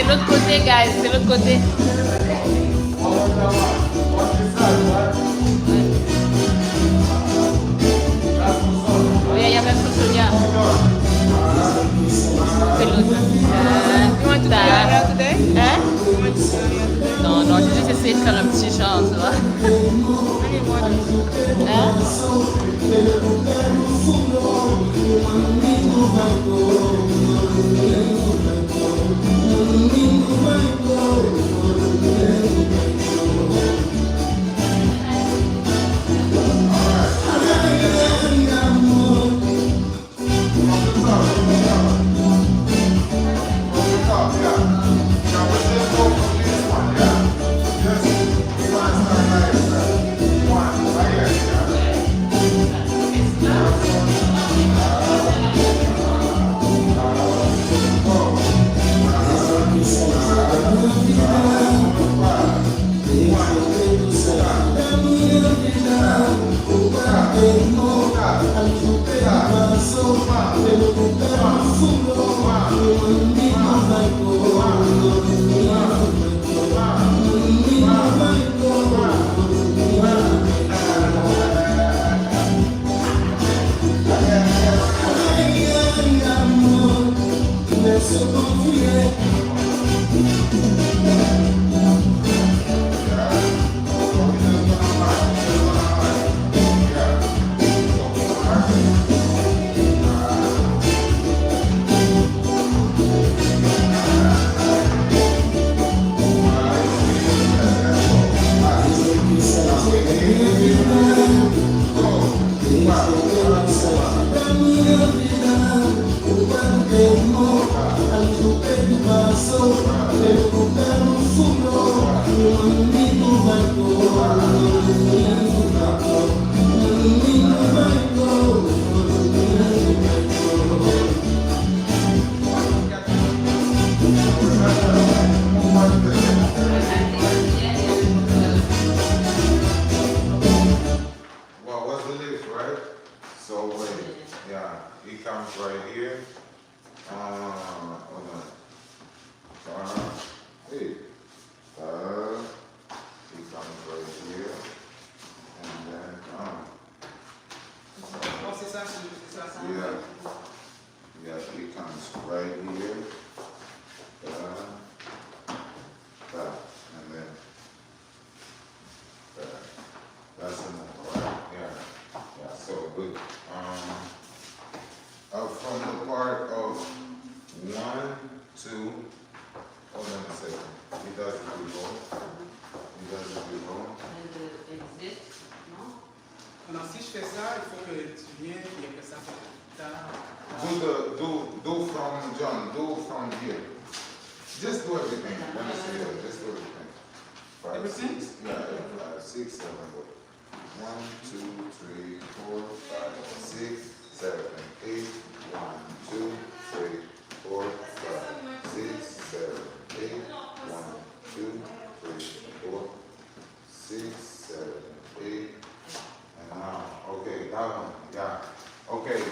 c'est l'autre côté, guys. C'est l'autre côté. Oui, il y a même Sonia. C'est l'autre. You want to do that today? Hein? You want to do that? Non, non, j'ai juste essayé de faire un petit genre, tu vois. Hein?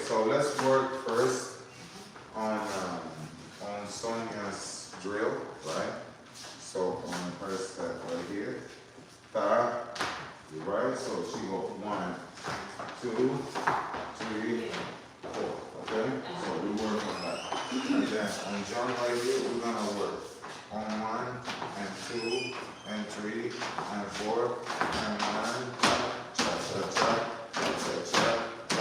So let's work first on Sonia's drill, right? So on the first step right here, ta, right? So she go 1, 2, 3, 4. Okay? So we work on that. And then on John right here, we're gonna work on 1 and 2 and 3 and 4 and 1, cha cha cha, cha cha cha,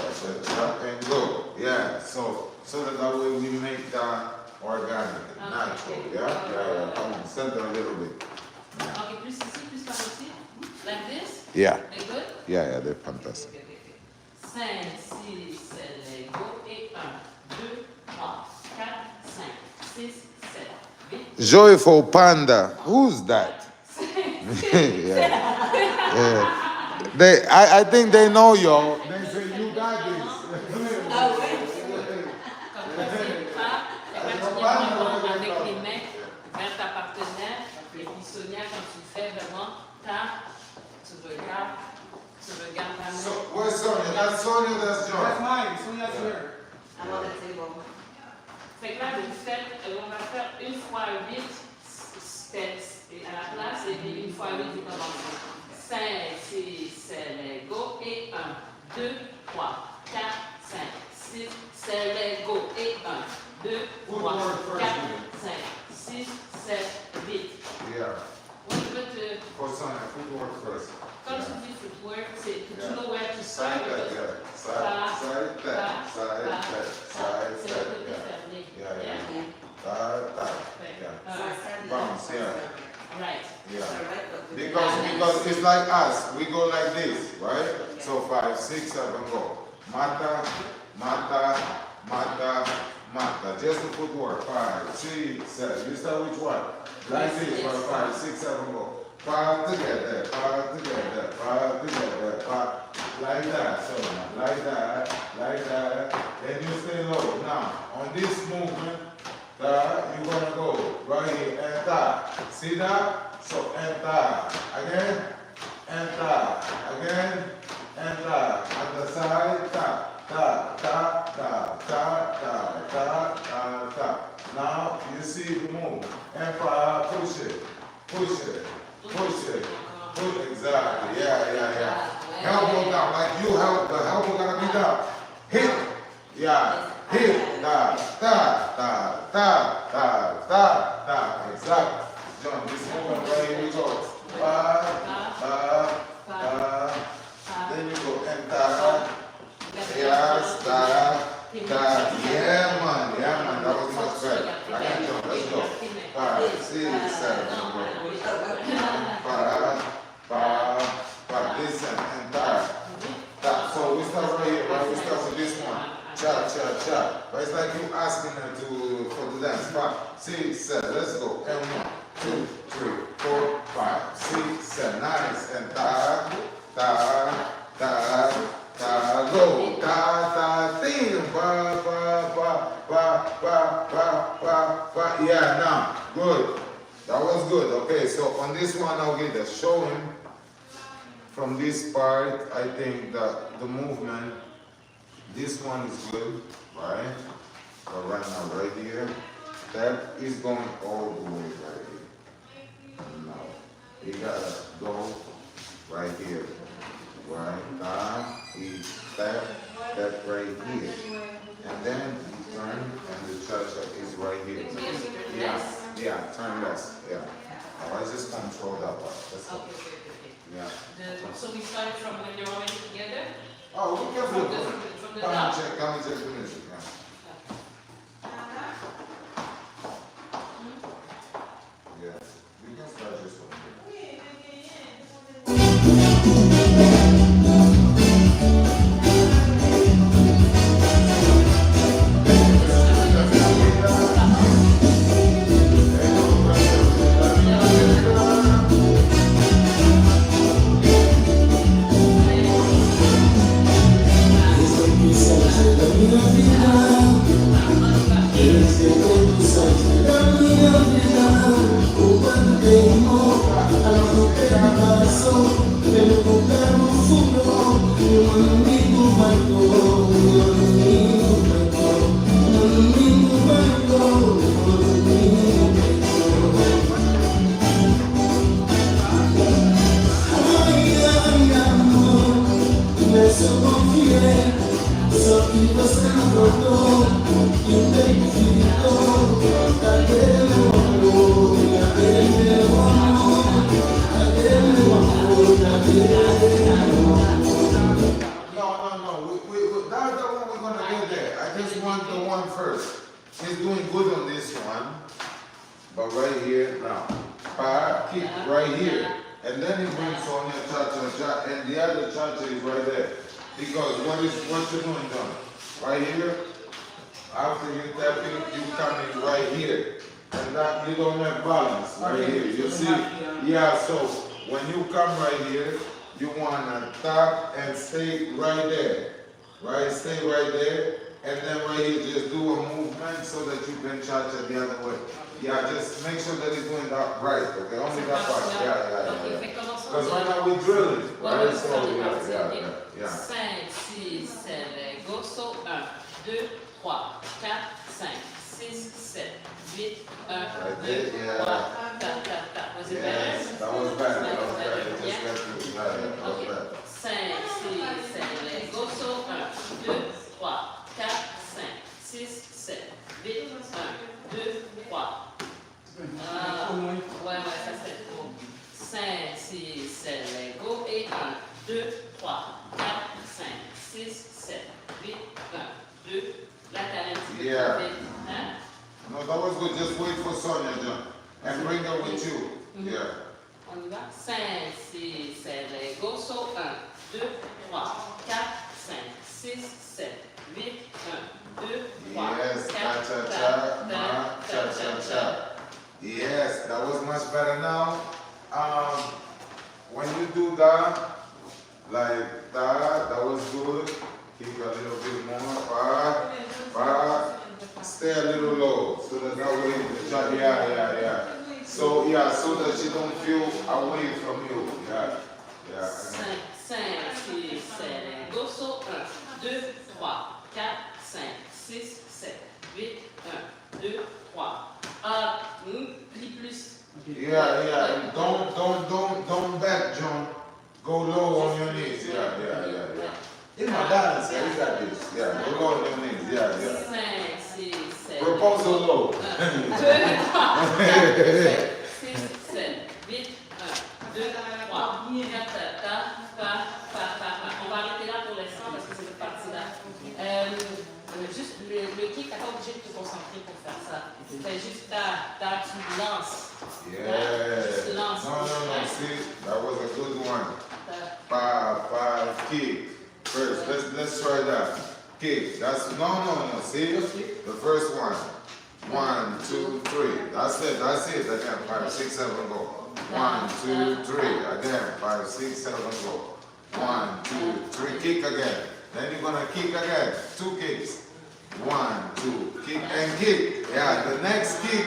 cha cha, and go. Yeah. So that way we make that organic, natural. Yeah. Come on, center a little bit. Okay, plus ici, plus par ici. Like this? Yeah. They good? Yeah, they're fantastic. Okay. 5, 6, 7, go. Et 1, 2, 3, 4, 5, 6, 7, 8. Joyful Panda. Who's that? yeah. I think they know y'all. They say you got this. Ah ouais? Comme ça, c'est pas. Quand tu viens avec les mains vers ta partenaire, et puis Sonia, quand tu fais vraiment, tu regardes la main. So, where's Sonia? That's Sonia, that's John. That's mine. Sonia's here. I'm on the table. Fait que là, on va faire 1 fois 8, va lui dire commencer. 5, 6, 7, go. Et 1, 2, 3, 4, 5, 6, 7, go. Et 1, 2, 3, 4, 5, 6, 7, 8. Yeah. Oui, tu peux te... For Sonia, footwork first. Quand tu dis footwork, c'est que tu know where to start. Side that, yeah. Side that, side that, side C'est le that, côté yeah. fermé. Yeah, yeah. Yeah. That, yeah. Bounce, yeah. Right. Yeah. Because it's like us. We go like this, right? So 5, 6, 7, go. Mata, mata, mata, mata. Just the footwork. 5, 6, 7. You start which one? Like this. 5, 6, 7, go. 5 together, 5 together, 5 together, 5. Like that. So like that, like that. Then you stay low. Now on this movement, you're gonna go right here and tap. See that? So and tap. Again, and tap. Again, and tap. On the side, tap, tap, tap, tap, tap, tap, tap, tap, tap. Now you see the move. And push it, push it, push it. Push exactly. Yeah. Elbow down, like you help. The elbow gotta be down. Hit. Yeah. Hit. Da. Exactly. John, this movement right here we go. Then you go and da. Yes, da. Yeah, man. That was much better. I can jump. Let's go. 5, 6, 7. 5. Listen and tap. So we start right here, right? We start with this one. Cha. But it's like you asking her for the dance. 5, 6, 7. Let's go. And 1, 2, 3, 4, 5, 6, 7. Nice. And ta, go. Ding. Ba. Yeah, now. Good. That was good. Okay, so on this one, I'll get the show him. From this part, I think that the movement, this one is good, right? But right now, right here, that is going all the way right here. Now, you gotta go right here, right? That right here. And then you turn, and the cha-cha is right here. Yeah, turn left, yeah. Now, I just control that part. Let's go. Yeah. So we started from when you're already together? Oh, we can From do it. the Come top? and check the music. Yeah. We can start this one. 6, 7, 8, 1, Right 2, there, 3, 4, yeah. 4, 4. Was it Yes, better? that was better. That was better. It Yeah. just got through. Yeah, yeah, that was Ok. better. 5, 6, 7, let's go. So, 1, 2, 3, 4, 5, 6, 7, 8, 1, 2, 3. Ouais, ça c'est trop. 5, 6, 7, let's go. Et 1, 2, 3, 4, 5, 6, 7, 8, 1, 2. Là, t'as un petit peu Yeah. de hein? No, that was good. Just wait for Sonia, John. And bring her with you. Yeah. On y va. 5, 6, 7, let's go. So, 1, 2, 3, 4, 5, 6, 7, 8, 1, 2, 3, Yes, 4, cha-cha-cha, ma, cha-cha-cha. Yes, that was much better now. When you do that, like that was good. Keep a little bit more, stay a little low, so that way the child, yeah. So yeah, so that she don't feel away from you, yeah. 5, 6, 7, go. So, 1, 2, 3, 4, 5, 6, 7, 8, 1, 2, 3. Plie plus. Yeah. Don't back, John. Go low on your knees. Yeah. In my balance, yeah, you got this. Yeah, go low on your knees. Yeah. 5, 6, 7. Proposal low. 1, 2, 3, 4, 5, 6, 7, 8, 1, 2, 3. On va arrêter là pour l'instant parce que c'est cette partie-là. Juste le kick, t'as pas obligé de te concentrer pour faire ça. Fais juste tu lances. Yeah. Juste lance. No. See, that was a good one. Five, kick. First, let's try that. Kick. That's no. See, the first one. 1, 2, 3. That's it. Again, 5, 6, 7, go. 1, 2, 3. Again, 5, 6, 7, go. 1, 2, 3. Kick again. Then you're gonna kick again. 2 kicks. 1, 2. Kick and kick. Yeah. The next kick,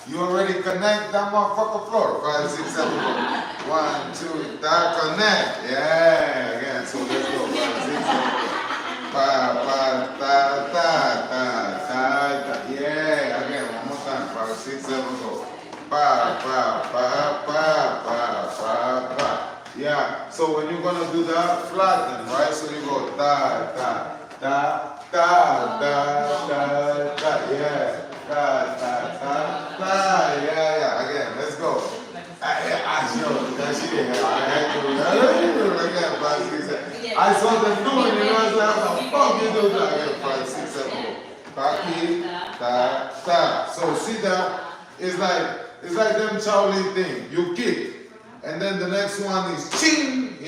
you already connect that motherfucker floor. 5, 6, 7, go. 1, 2. That connect. Yeah. Again. So let's go. 5, 6, 7, go. Yeah, again, one more time. 5, 6, 7, go. Yeah, so when you're gonna do that, flatten, right? So you go da. Yeah. Again, let's go. I saw them doing it, and I was like, how the fuck you do that? Again, 5, 6, 7, go. Ta. So see that? It's like them Shaolin thing. You kick, and then the next one is ching,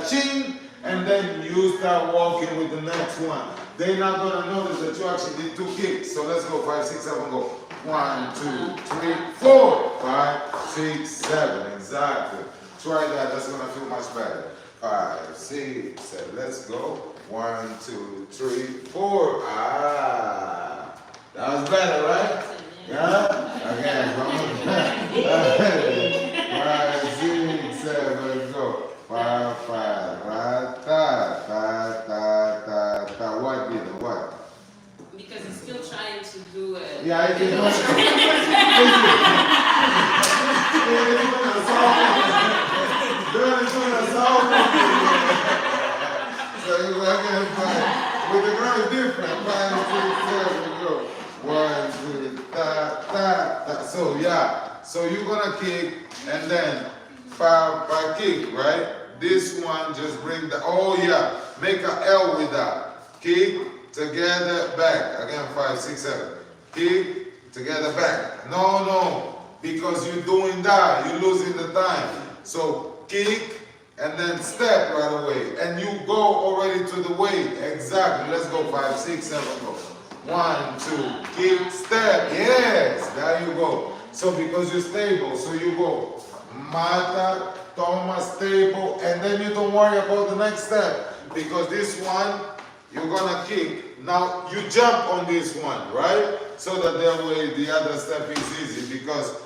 ching, and then you start walking with the next one. They're not gonna notice that you actually did 2 kicks. So let's go, 5, 6, 7, go. 1, 2, 3, 4, 5, 6, 7. Exactly. Try that. That's gonna feel much better. 5, 6, 7. Let's go. 1, 2, 3, 4. That was better, right? Yeah? Again, come on. 5, 6, 7, go. 5, 5, ta. What did it? What? Because he's still trying to do it. Yeah, I did. So you again, 5. With the ground is different. 5, 6, 7, go. 1, 2, ta. So yeah. So you're gonna kick and then 5 kick, right? This one just bring make a L with that. Kick together back. Again, 5, 6, 7. Kick together back. No. Because you're doing that, you're losing the time. So kick and then step right away. And you go already to the weight. Exactly. Let's go. 5, 6, 7, go. 1, 2, kick, step. Yes, there you go. So because you're stable, so you go mata, toma, stable, and then you don't worry about the next step. Because this one, you're gonna kick. Now you jump on this one, right? So that way the other step is easy because